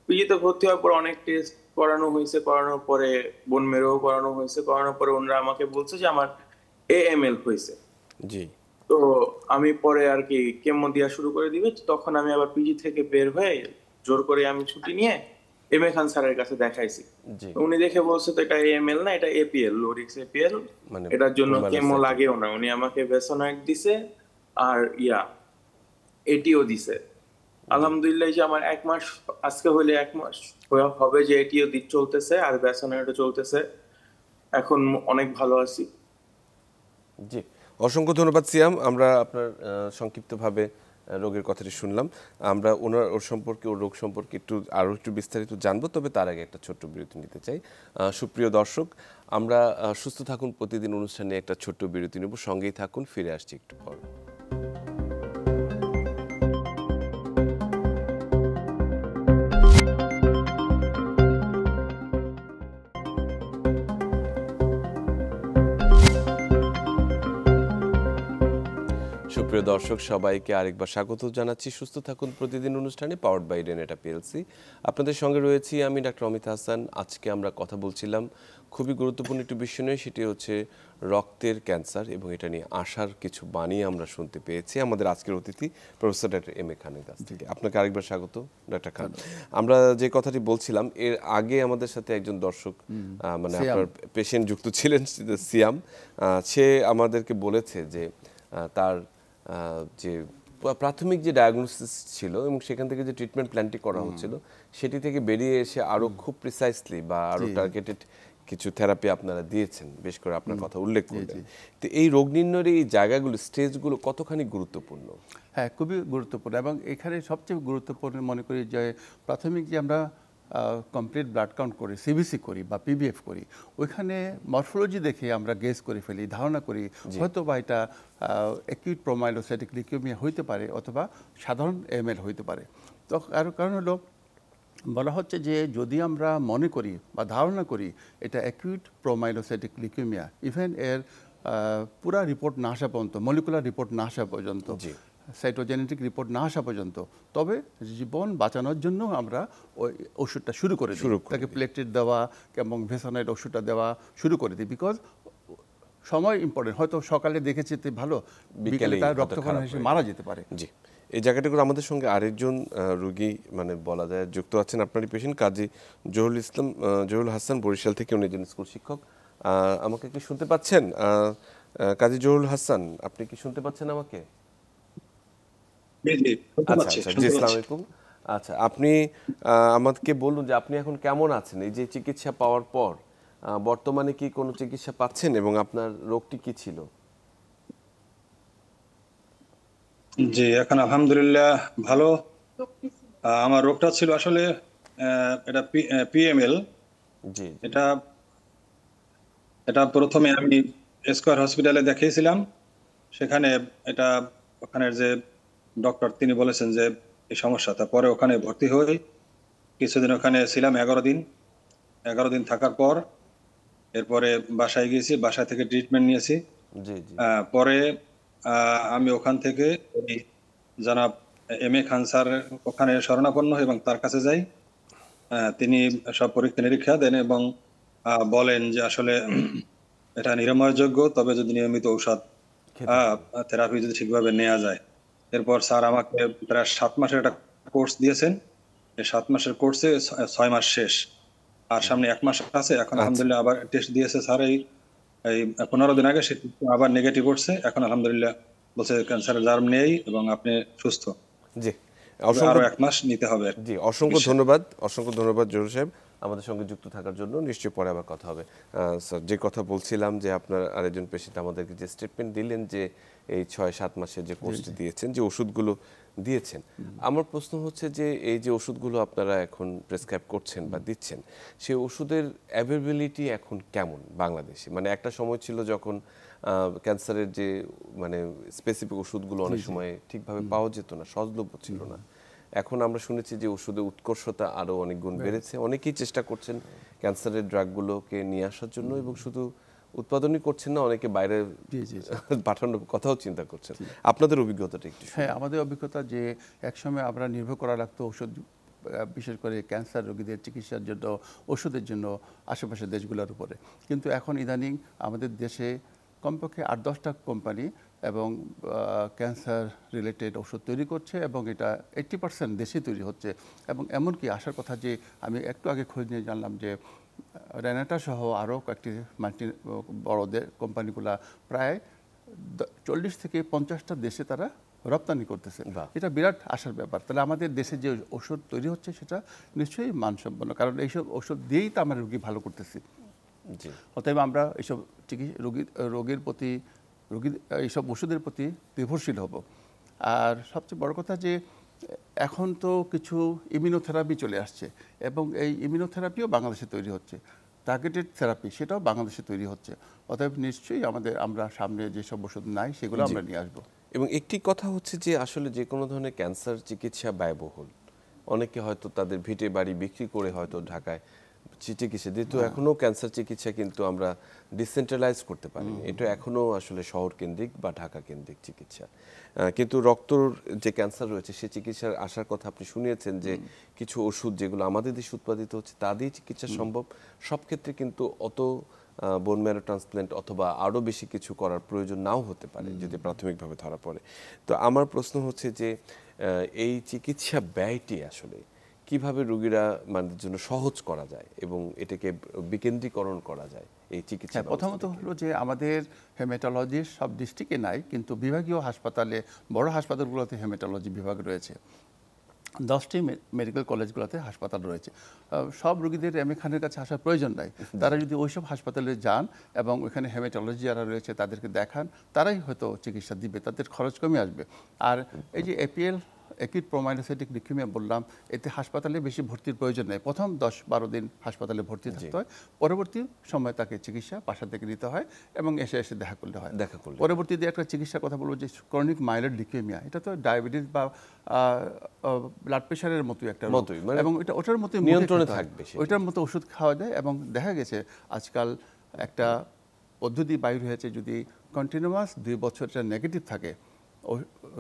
পিজিতে ভর্তি হওয়ার পর অনেক টেস্ট করানো হয়েছে, করানোর পরে বোন মেরো করানো হয়েছে, করানোর পরে ওনারা আমাকে বলছে যে আমার AML হয়েছে। জি। তো আমি পরে আর কি কেমো দেওয়া শুরু করে দিবে। তখন আমি আবার পিজি থেকে বের হয়ে জোর করে আমি ছুটি নিয়ে MA খান স্যারের কাছে দেখাইছি। উনি দেখে বলছে তো এটা AML না, এটা APL, লো রিস্ক APL, এটার জন্য কেমো লাগেও না। উনি আমাকে বেসোনাইট দিছে আর এটিও দিছে। আলহামদুলিল্লাহ যে আমার 1 মাস আজকে হলে 1 মাস হবে যে এটিও চলতেছে আর বেসোনাইটও চলতেছে। এখন অনেক ভালো আছি। জি, অসংখ্য ধন্যবাদ সিয়াম। আমরা আপনার সংক্ষিপ্তভাবে রোগের কথাটি শুনলাম। আমরা ওর সম্পর্কে, ওর রোগ সম্পর্কে আরও একটু বিস্তারিত জানবো, তবে তার আগে একটা ছোট্ট বিরতি নিতে চাই। সুপ্রিয় দর্শক, আমরা সুস্থ থাকুন প্রতিদিন অনুষ্ঠানে একটা ছোট্ট বিরতি নেব, সঙ্গেই থাকুন, ফিরে আসছি একটু পর। সুপ্রিয় দর্শক, সবাইকে আরেকবার স্বাগত জানাচ্ছি সুস্থ থাকুন প্রতিদিন অনুষ্ঠানে, পাওয়ার্ড বাই রেনেটা পিএলসি। আপনাদের সঙ্গে রয়েছি আমি ডাক্তার অমিত হাসান। আজকে আমরা কথা বলছিলাম খুবই গুরুত্বপূর্ণ একটি বিষয় নিয়ে, সেটি হচ্ছে রক্তের ক্যান্সার, এবং এটা নিয়ে আশার কিছু বাণী আমরা শুনতে পেয়েছি আমাদের আজকের অতিথি প্রফেসর ডক্টর MA খানের কাছ থেকে। আপনাকে আরেকবার স্বাগত ডক্টর খান। আমরা যে কথাটি বলছিলাম, এর আগে আমাদের সাথে একজন দর্শক আপনার পেশেন্ট যুক্ত ছিলেন, সিয়াম। সে আমাদেরকে বলেছে যে তার যে প্রাথমিক যে ডায়াগনোসিস ছিল এবং সেখান থেকে যে ট্রিটমেন্ট প্ল্যানটি করা হচ্ছিল, সেটি থেকে বেরিয়ে এসে আরো খুব প্রিসাইসলি বা আরো টার্গেটেড কিছু থেরাপি আপনারা দিয়েছেন, বেশ করে আপনার কথা উল্লেখ করলেন। তো এই রোগ নির্ণয়ের এই জায়গাগুলো, স্টেজগুলো কতখানি গুরুত্বপূর্ণ? হ্যাঁ, খুবই গুরুত্বপূর্ণ। এবং এখানে সবচেয়ে গুরুত্বপূর্ণ মনে করি যে প্রাথমিক যে আমরা কমপ্লিট ব্লাড কাউন্ট করি, সিবিসি করি বা পিবিএফ করি, ওইখানে মরফোলজি দেখে আমরা গেস করে ফেলি, ধারণা করি হয়তো বা এটা অ্যাকিউট প্রোমাইলোসাইটিক লিউকেমিয়া হইতে পারে অথবা সাধারণ এমএল হইতে পারে। তো কারণ হলো বলা হচ্ছে যে যদি আমরা মনে করি বা ধারণা করি এটা অ্যাকিউট প্রোমাইলোসাইটিক লিউকেমিয়া, ইভেন এর পুরা রিপোর্ট না আসা পর্যন্ত, মলিকুলার রিপোর্ট না আসা পর্যন্ত, সাইটোজেনেটিক রিপোর্ট না আসা পর্যন্ত, তবে জীবন বাঁচানোর জন্য আমরা ওই ওষুধটা শুরু করে দিই, তাকে প্লেটেট দেওয়া এবং ভেসানাইড ওষুধটা দেওয়া শুরু করে দিই। বিকজ সময় ইম্পর্টেন্ট, হয়তো সকালে দেখেছি ভালো, বিকেলে তার রক্তক্ষরণ এসে মারা যেতে পারে। জি, এই জায়গাটা করে আমাদের সঙ্গে আরেকজন রোগী মানে বলা যায় যুক্ত আছেন, আপনারই পেশেন্ট কাজী জহুরুল হাসান, বরিশাল থেকে, উনি একজন স্কুল শিক্ষক। আমাকে কি শুনতে পাচ্ছেন কাজী জহুরুল হাসান? আপনি কি শুনতে পাচ্ছেন আমাকে? আচ্ছা আচ্ছা, জি, আসসালামু আলাইকুম। আচ্ছা, আপনি আমাকে বলুন যে আপনি এখন কেমন আছেন এই যে চিকিৎসা পাওয়ার পর? বর্তমানে কি কোনো চিকিৎসা পাচ্ছেন এবং আপনার রোগটি কি ছিল? জি, এখন আলহামদুলিল্লাহ ভালো। আমার রোগটা ছিল আসলে এটা পিএমএল। জি, এটা এটা প্রথমে আমি স্কয়ার হসপিটালে দেখিয়েছিলাম। সেখানে এটা ওখানের যে ডক্টর তিনি বলেছেন যে এই সমস্যা, তারপরে ওখানে ভর্তি হই, কিছুদিন ওখানে ছিলাম, 11 দিন থাকার পর এরপরে বাসায় গিয়েছি, বাসায় থেকে ট্রিটমেন্ট নিয়েছি। জি, জি, পরে আমি ওখান থেকে জনাব এম.এ. খান স্যার ওখানে শরণাপন্ন হই এবং তার কাছে যাই। তিনি সব পরীক্ষা নিরীক্ষা দেন এবং বলেন যে আসলে এটা নিরাময়যোগ্য, তবে যদি নিয়মিত ঔষধ থেরাপি যদি ঠিকভাবে নেওয়া যায়। এরপর স্যার আমাকে প্রায় 7 মাসের একটা কোর্স দিয়েছেন। এই 7 মাসের কোর্সে 6 মাস শেষ, আর সামনে 1 মাস আছে। এখন আলহামদুলিল্লাহ আবার টেস্ট দিয়েছে স্যার এই 15 দিন আগে, সে আবার নেগেটিভ উঠছে। এখন আলহামদুলিল্লাহ বলছে ক্যান্সারের জার্ম নেই এবং আপনি সুস্থ। জি, আরো 1 মাস নিতে হবে। জি, অসংখ্য ধন্যবাদ জহুর সাহেব আমাদের সঙ্গে যুক্ত থাকার জন্য। নিশ্চয়ই পরে আবার কথা হবে। স্যার, যে কথা বলছিলাম যে আপনার আরেকজন পেশেন্ট আমাদেরকে যে স্টেটমেন্ট দিলেন যে এই 6-7 মাসের যে কোর্সটি দিয়েছেন, যে ওষুধগুলো দিয়েছেন, আমার প্রশ্ন হচ্ছে যে এই যে ওষুধগুলো আপনারা এখন প্রেসক্রাইব করছেন বা দিচ্ছেন, সেই ওষুধের অ্যাভেলেবিলিটি এখন কেমন বাংলাদেশে? মানে একটা সময় ছিল যখন ক্যান্সারের যে মানে স্পেসিফিক ওষুধগুলো অনেক সময় ঠিকভাবে পাওয়া যেত না, সহজলভ্য ছিল না। এখন আমরা শুনেছি যে ওষুধের উৎকর্ষতা আরো অনেক গুণ বেড়েছে, অনেকেই চেষ্টা করছেন ক্যান্সারের ড্রাগগুলোকে নিয়ে আসার জন্য, এবং শুধু উৎপাদনই করছেন না, অনেকে বাইরে পাঠানোর কথাও চিন্তা করছেন। আপনাদের অভিজ্ঞতাটা একটু। হ্যাঁ, আমাদের অভিজ্ঞতা যে একসময় আমরা নির্ভর করা লাগতো ওষুধ, বিশেষ করে ক্যান্সার রোগীদের চিকিৎসার জন্য ওষুধের জন্য আশেপাশের দেশগুলোর উপরে। কিন্তু এখন ইদানিং আমাদের দেশে কমপক্ষে 8-10টা কোম্পানি এবং ক্যান্সার রিলেটেড ওষুধ তৈরি করছে এবং এটা 80% দেশে তৈরি হচ্ছে। এবং এমনকি আসার কথা যে আমি একটু আগে খোঁজ নিয়ে জানলাম যে রেনাটা সহ আরও কয়েকটি বড়দের কোম্পানিগুলা প্রায় 40 থেকে 50টা দেশে তারা রপ্তানি করতেছে। এটা বিরাট আশার ব্যাপার। তাহলে আমাদের দেশে যে ওষুধ তৈরি হচ্ছে সেটা নিশ্চয়ই মানসম্পন্ন, কারণ এইসব ওষুধ দিয়েই তো আমরা রোগী ভালো করতেছি। অতএব আমরা এইসব রোগীর প্রতি এইসব ওষুধের প্রতি নির্ভরশীল হব। আর সবচেয়ে বড় কথা যে এখন তো কিছু ইমিউনোথেরাপি চলে আসছে এবং এই ইমিউনোথেরাপিও বাংলাদেশে তৈরি হচ্ছে, টার্গেটেড থেরাপি সেটাও বাংলাদেশে তৈরি হচ্ছে। অতএব নিশ্চয়ই আমরা সামনে যেসব ওষুধ নাই সেগুলো আমরা নিয়ে আসবো। এবং একটি কথা হচ্ছে যে আসলে যে কোনো ধরনের ক্যান্সার চিকিৎসা ব্যয়বহুল। অনেকে হয়তো তাদের ভিটে বাড়ি বিক্রি করে হয়তো ঢাকায় চিকিৎসা, যেহেতু এখনও ক্যান্সার চিকিৎসা কিন্তু আমরা ডিসেন্ট্রালাইজ করতে পারিনি, এটা এখনও আসলে শহর কেন্দ্রিক বা ঢাকা কেন্দ্রিক চিকিৎসা। কিন্তু রক্তর যে ক্যান্সার রয়েছে সে চিকিৎসার আসার কথা আপনি শুনিয়েছেন যে কিছু ওষুধ যেগুলো আমাদের দেশে উৎপাদিত হচ্ছে তা দিয়ে চিকিৎসা সম্ভব। সব ক্ষেত্রে কিন্তু অত বোন ম্যারো ট্রান্সপ্ল্যান্ট অথবা আরও বেশি কিছু করার প্রয়োজন নাও হতে পারে যদি প্রাথমিকভাবে ধরা পড়ে। তো আমার প্রশ্ন হচ্ছে যে এই চিকিৎসা ব্যয়টি আসলে কিভাবে রোগীরা মানে জন্য সহজ করা যায় এবং এটাকে বিকেন্দ্রীকরণ করা যায় এই চিকিৎসা? প্রথমত হলো যে আমাদের হেমাটোলজি সব ডিস্ট্রিক্টে নাই, কিন্তু বিভাগীয় হাসপাতালে, বড় হাসপাতালগুলোতে হেমাটোলজি বিভাগ রয়েছে। 10টি মেডিকেল কলেজগুলোতে হাসপাতাল রয়েছে। সব রোগীদের এম এ খানের কাছে আসার প্রয়োজন নাই। তারা যদি ওইসব হাসপাতালে যান এবং ওইখানে হেমাটোলজি যারা রয়েছে তাদেরকে দেখান, তারাই হয়তো চিকিৎসা দিবে, তাদের খরচ কমে আসবে। আর এই যে এপিএল অ্যাকিউট প্রোমাইলোসাইটিক লিউকেমিয়া বললাম, এতে হাসপাতালে বেশি ভর্তির প্রয়োজন নেই। প্রথম 10-12 দিন হাসপাতালে ভর্তি থাকতে হয়, পরবর্তী সময় তাকে চিকিৎসা বাসা থেকে নিতে হয় এবং এসে দেখা করলে হয়। পরবর্তীতে একটা চিকিৎসার কথা বলবো যে ক্রনিক মাইলয়েড লিউকেমিয়া, এটা তো ডায়াবেটিস বা ব্লাড প্রেশারের মতোই একটা রোগ, এবং এটা ওটার মতোই নিয়ন্ত্রণে থাকবে, ওইটার মতো ওষুধ খাওয়া যায়। এবং দেখা গেছে আজকাল একটা পদ্ধতি বাইর হয়েছে, যদি কন্টিনিউয়াস 2 বছর এটা নেগেটিভ থাকে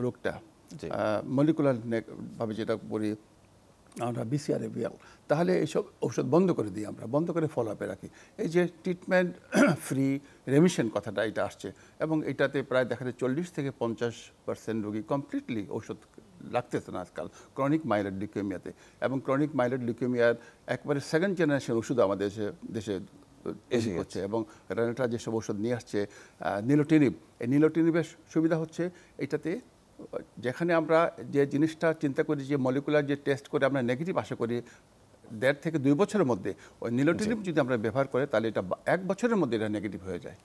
রোগটা, মলিকুলার ভাবে যেটা বলি আমরা BCR-ABL, তাহলে এইসব ঔষধ বন্ধ করে দিই, আমরা বন্ধ করে ফলো আপে রাখি। এই যে ট্রিটমেন্ট ফ্রি রেমিশন কথাটা এটা আসছে, এবং এটাতে প্রায় দেখা যায় 40 থেকে 50% রোগী কমপ্লিটলি ওষুধ লাগতেছে না আজকাল ক্রনিক মাইলয়েড লিউকেমিয়াতে। এবং ক্রনিক মাইলয়েড লিউকেমিয়ার একবারে সেকেন্ড জেনারেশন ওষুধ আমাদের দেশে এসে হচ্ছে, এবং রেনেটা যেসব ওষুধ নিয়ে আসছে, নিলোটিনিব, এই নিলোটিনিবের সুবিধা হচ্ছে এটাতে, যেখানে আমরা যে জিনিসটা চিন্তা করি যে মলিকুলার যে টেস্ট করে আমরা নেগেটিভ আশা করি 1.5 থেকে 2 বছরের মধ্যে, ওই নিলোটিনিব যদি আমরা ব্যবহার করি তাহলে এটা 1 বছরের মধ্যে এটা নেগেটিভ হয়ে যায়।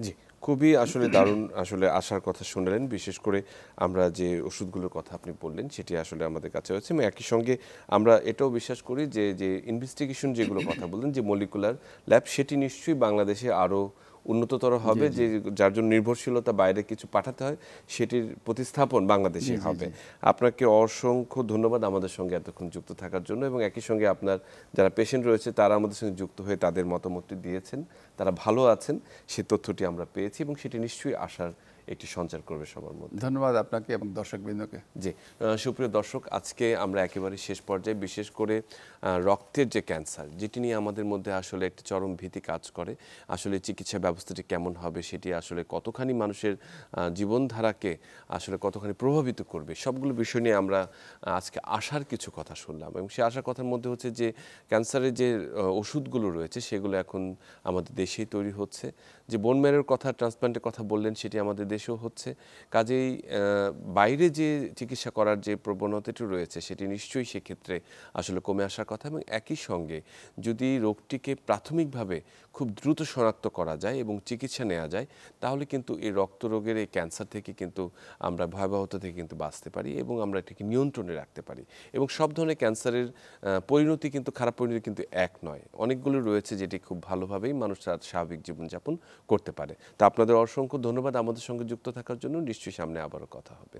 জি, খুবই আসলে দারুণ আসলে আশার কথা শুনলেন। বিশেষ করে আমরা যে ওষুধগুলোর কথা আপনি বললেন সেটি আসলে আমাদের কাছে হচ্ছে, এবং একই সঙ্গে আমরা এটাও বিশ্বাস করি যে যে ইনভেস্টিগেশন যেগুলো কথা বললেন যে মলিকুলার ল্যাব, সেটি নিশ্চয়ই বাংলাদেশে আরও উন্নততর হবে, যে যার জন্য নির্ভরশীলতা বাইরে কিছু পাঠাতে হয় সেটির প্রতিস্থাপন বাংলাদেশে হবে। আপনাকে অসংখ্য ধন্যবাদ আমাদের সঙ্গে এতক্ষণ যুক্ত থাকার জন্য, এবং একই সঙ্গে আপনার যারা পেশেন্ট রয়েছে তারা আমাদের সঙ্গে যুক্ত হয়ে তাদের মতামতটি দিয়েছেন, তারা ভালো আছেন সে তথ্যটি আমরা পেয়েছি, এবং সেটি নিশ্চয়ই আশার একটি সঞ্চার করবে সবার মধ্যে। ধন্যবাদ আপনাকে এবং দর্শকবৃন্দকে। জি, সুপ্রিয় দর্শক, আজকে আমরা একেবারে শেষ পর্যায়ে বিশেষ করে রক্তের যে ক্যান্সার, যেটি নিয়ে আমাদের মধ্যে আসলে একটি চরম ভীতি কাজ করে, আসলে চিকিৎসা ব্যবস্থাটি কেমন হবে, সেটি আসলে কতখানি মানুষের জীবনধারাকে আসলে কতখানি প্রভাবিত করবে, সবগুলো বিষয় নিয়ে আমরা আজকে আশার কিছু কথা শুনলাম। এবং সে আশার কথার মধ্যে হচ্ছে যে ক্যান্সারের যে ওষুধগুলো রয়েছে সেগুলো এখন আমাদের দেশেই তৈরি হচ্ছে, যে বোন ম্যারোর কথা, ট্রান্সপ্লান্টের কথা বললেন, সেটি আমাদের দেশেও হচ্ছে। কাজেই বাইরে যে চিকিৎসা করার যে প্রবণতাটি রয়েছে সেটি নিশ্চয়ই সেক্ষেত্রে আসলে কমে আসার কথা। এবং একই সঙ্গে যদি রোগটিকে প্রাথমিকভাবে খুব দ্রুত শনাক্ত করা যায় এবং চিকিৎসা নেওয়া যায়, তাহলে কিন্তু এই রক্তরোগের এই ক্যান্সার থেকে কিন্তু আমরা ভয়াবহতা থেকে কিন্তু বাঁচতে পারি, এবং আমরা এটাকে নিয়ন্ত্রণে রাখতে পারি। এবং সব ধরনের ক্যান্সারের পরিণতি কিন্তু, খারাপ পরিণতি কিন্তু এক নয়, অনেকগুলো রয়েছে যেটি খুব ভালোভাবেই মানুষ তার স্বাভাবিক জীবনযাপন করতে পারে। তা আপনাদের অসংখ্য ধন্যবাদ আমাদের সঙ্গে যুক্ত থাকার জন্য। নিশ্চয়ই সামনে আবারও কথা হবে।